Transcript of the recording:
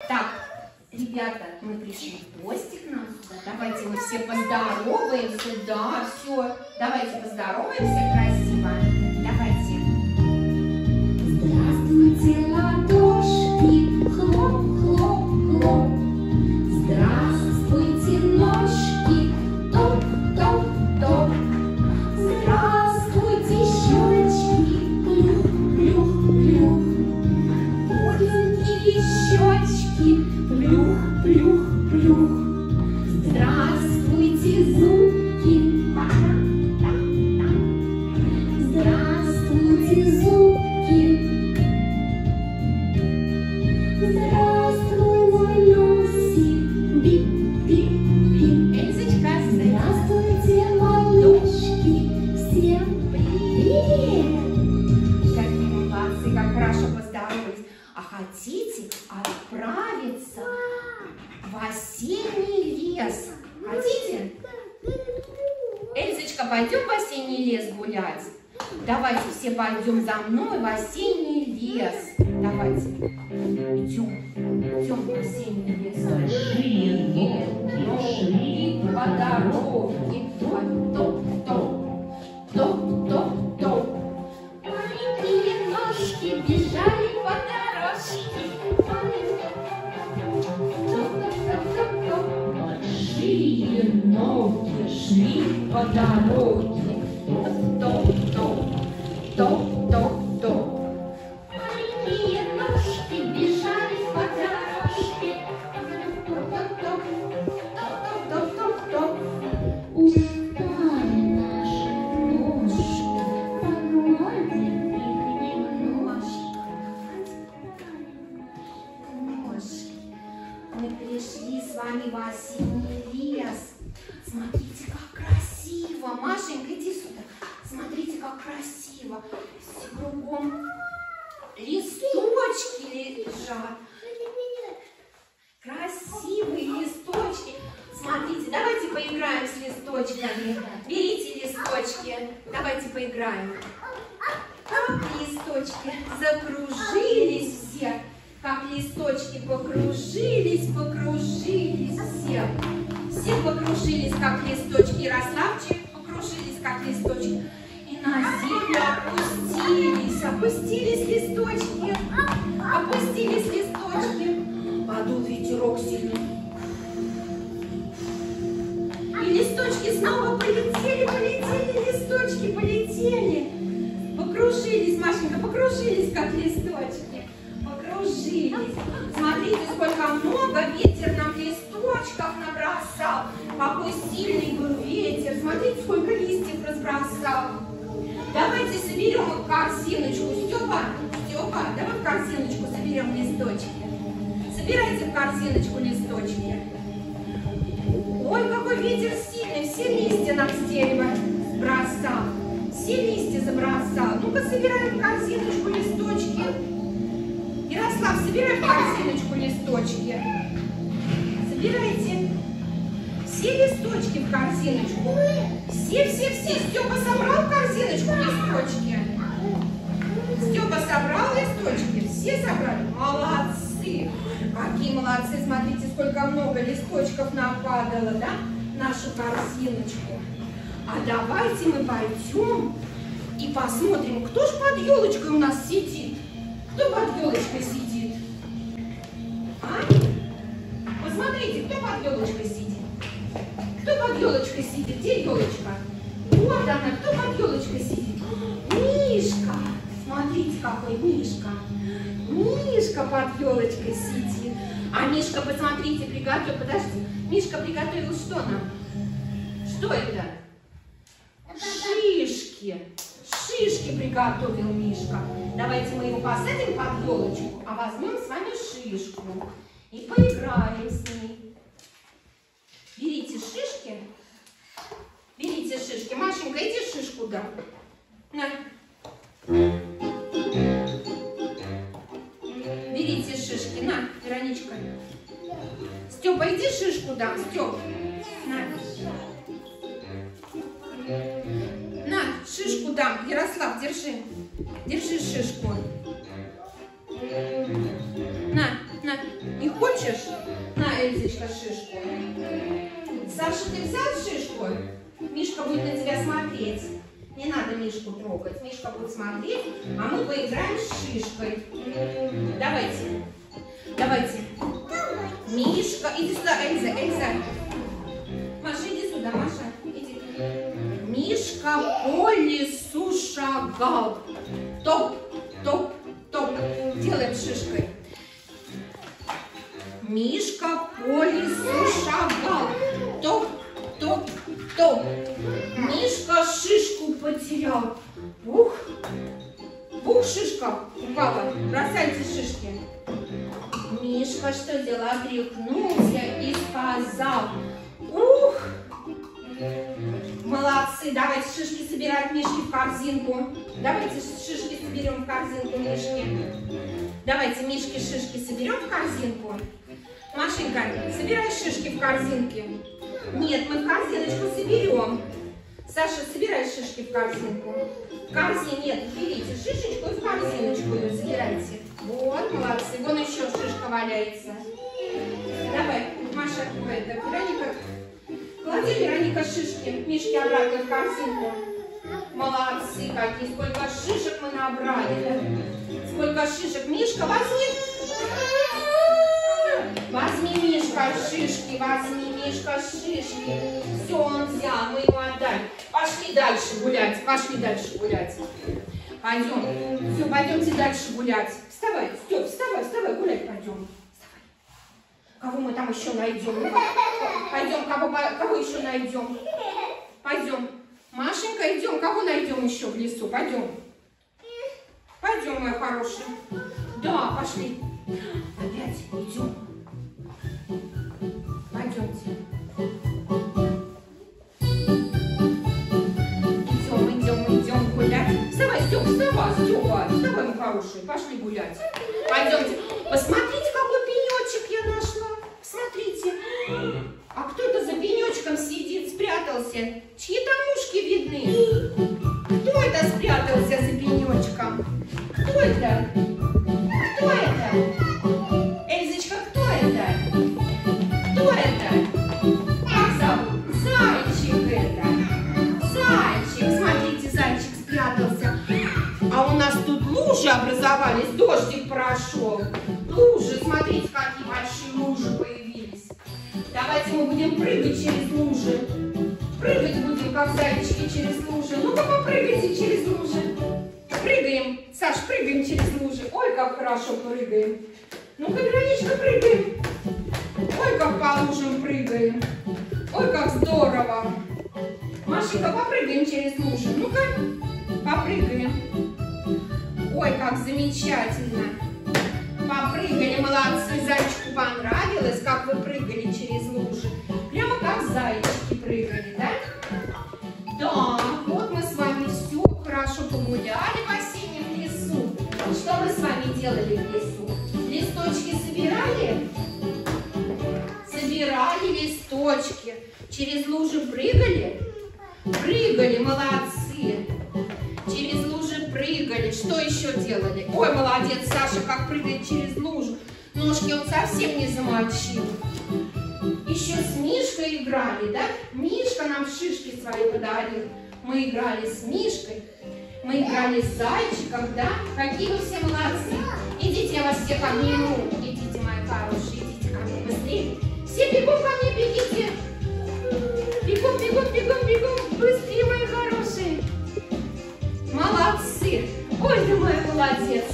Так, ребята, мы пришли в гости к нам сюда. Давайте мы все поздороваемся. Да, все. Давайте поздороваемся красиво. Давайте. Здравствуйте, ладошки, хлоп, хлоп, хлоп. Здравствуйте, ножки, топ, топ, топ. Здравствуйте, щечки, плюх, плюх, плюх. Пухленькие щечки, плюх, плюх, плюх. Здравствуйте, зубки. Здравствуйте, зубки. Здравствуй, мой носик. Бип, бип, бип. Эльзочка, Здравствуйте, малышки. Всем привет. какие молодцы, как хорошо поздоровались. А хотите отправиться в осенний лес? Хотите? Эльзочка, пойдем в осенний лес гулять? Давайте все пойдем за мной в осенний лес. Давайте. Идем в осенний лес. Шли по дороге. Топ-топ, топ-топ-топ. Маленькие ножки бежали по дорожке. Большие ноги шли по дороге. Топ-топ, топ-топ-топ. Маленькие ножки бежали по дорожке. Топ-топ, топ-топ-топ-топ. Устали наши ножки, погладим их немножко. Мы пришли с вами в осенний лес. Смотрите, как красиво. Машенька, иди сюда. Смотрите, как красиво. Все кругом листочки лежат. Красивые листочки. Смотрите, давайте поиграем с листочками. Берите листочки. Давайте поиграем. Как листочки закружились все. Как листочки покружились, покружились все. Все покружились, как листочки. Ярославчик покружились, как листочки. И на землю опустились, опустились листочки. Опустились листочки. Подул ветерок сильный. И листочки снова полетели, полетели, листочки полетели. Покружились, Машенька, покружились, как листочки. Покружились. Смотрите, сколько много ветер нам листочков набросал. Какой сильный был ветер. Смотрите, сколько листьев разбросал. Давайте соберем их в корзиночку. Степа, давай в корзиночку соберем листочки. Собирайте в корзиночку листочки. Ой, какой ветер сильный. Все листья нам с дерева бросал. Все листья забросал. Ну-ка, собираем в корзиночку листочки. Ярослав, собирай в корзиночку листочки. Собирайте все листочки в корзиночку. Все. Степа собрал в корзиночку листочки. Степа собрал листочки. Все собрали? Молодцы. Какие молодцы. Смотрите, сколько много листочков нападало, да? В нашу корзиночку. А давайте мы пойдем и посмотрим, кто же под елочкой у нас сидит. Кто под елочкой сидит? А? Посмотрите, кто под елочкой сидит? Кто под елочкой сидит? Где елочка? Вот она, кто под елочкой сидит? Мишка! Смотрите, какой Мишка. Мишка под елочкой сидит. А Мишка, посмотрите, приготовил. Подожди. Мишка приготовил что нам? Что это? Шишки. Шишки приготовил Мишка. Давайте мы его посадим под елочку, а возьмем с вами шишку и поиграем с ней. Берите шишки. Берите шишки. Машенька, иди шишку дам. На. Берите шишки. На, Вероничка. Степа, иди шишку дам. Степ. На. На, шишку дам. Ярослав, держи. Держи шишку. На, На, не хочешь? На, Эльзочка, шишку. Саша, ты взял шишку? Мишка будет на тебя смотреть. Не надо Мишку трогать. Мишка будет смотреть, а мы поиграем с шишкой. Давайте. Давайте. Мишка, иди сюда, Эльза, Эльза. Маша, иди сюда, Маша. Иди. Мишка по лесу шагал. Топ, топ, топ. Делаем шишкой. Мишка по лесу шагал. Топ, топ, топ. Мишка шишку потерял. Ух, ух, шишка упала. Бросайте шишки. Мишка что делал? Отряхнулся и сказал: ух, молодцы. Давайте шишки собирать Мишки в корзинку. Давайте шишки соберем в корзинку Мишки. Давайте Мишки шишки соберем в корзинку. Машенька, собирай шишки в корзинке. Нет, мы в корзиночку соберем. Саша, собирай шишки в корзинку. В корзине нет, берите шишечку и в корзиночку ее собирайте. Вот, молодцы. Вон еще шишка валяется. Давай, Маша, Вероника. Клади, Вероника, шишки. Мишки обратно в корзинку. Молодцы какие. Сколько шишек мы набрали. Да? Сколько шишек. Мишка, возьми. Возьми, Мишка, шишки. Возьми, Мишка, шишки. Все, он взял, мы ему отдали. Пошли дальше гулять. Пошли дальше гулять. Пойдем. Все, пойдемте дальше гулять. Вставай, Степ, вставай, вставай, гулять пойдем. Вставай. Кого мы там еще найдем? Пойдем, кого еще найдем? Пойдем. Машенька, идем, кого найдем еще в лесу? Пойдем. Пойдем, моя хорошая. Да, пошли. Опять идем. Пойдемте. Идем гулять. Вставай, Степ, вставай, Степа. Вставай, мой хороший. Пошли гулять. Пойдемте. Посмотрите, какой пенечек я нашла. Посмотрите. А кто это за пенечком сидит, спрятался? Чьи-то ушки видны. Кто это спрятался за пенечком? Кто это? Кто это? Эльзочка, кто это? Кто это? Как зовут? Зайчик это. Зайчик. Смотрите, зайчик спрятался. А у нас тут лужи образовались, дождик прошел. Лужи, смотрите, какие большие лужи появились. Давайте мы будем прыгать через лужи. Прыгать будем, как зайчики, через лужи. Ну-ка, попрыгайте через лужи. Прыгаем. Саш, прыгаем через лужи. Ой, как хорошо прыгаем. Ну-ка, Вероничка, прыгаем. Ой, как по лужам прыгаем. Ой, как здорово. Машенька, попрыгаем через лужи. Ну-ка, попрыгаем. Ой, как замечательно. Попрыгали, молодцы. Зайчику понравилось, как вы прыгали через лужи. Прямо как зайчики прыгали, да? Да, вот мы с вами все хорошо погуляли в осеннем лесу. Что мы с вами делали в лесу? Листочки собирали? Собирали листочки. Через лужи прыгали? Прыгали, молодцы. Через лужи прыгали. Что еще делали? Ой, молодец, Саша, как прыгает через лужу. Ножки он совсем не замочил. Еще с Мишкой играли, да? Мишка нам шишки свои подарил. Мы играли с Мишкой. Мы играли с зайчиком, да? Какие вы все молодцы. Идите, я вас всех обниму. Идите, мои хорошие, идите ко мне быстрее. Все бегом ко мне, бегите. Бегом, бегом, бегом, бегом. Быстрее, мои хорошие. Молодцы. Ой, ты моя молодец.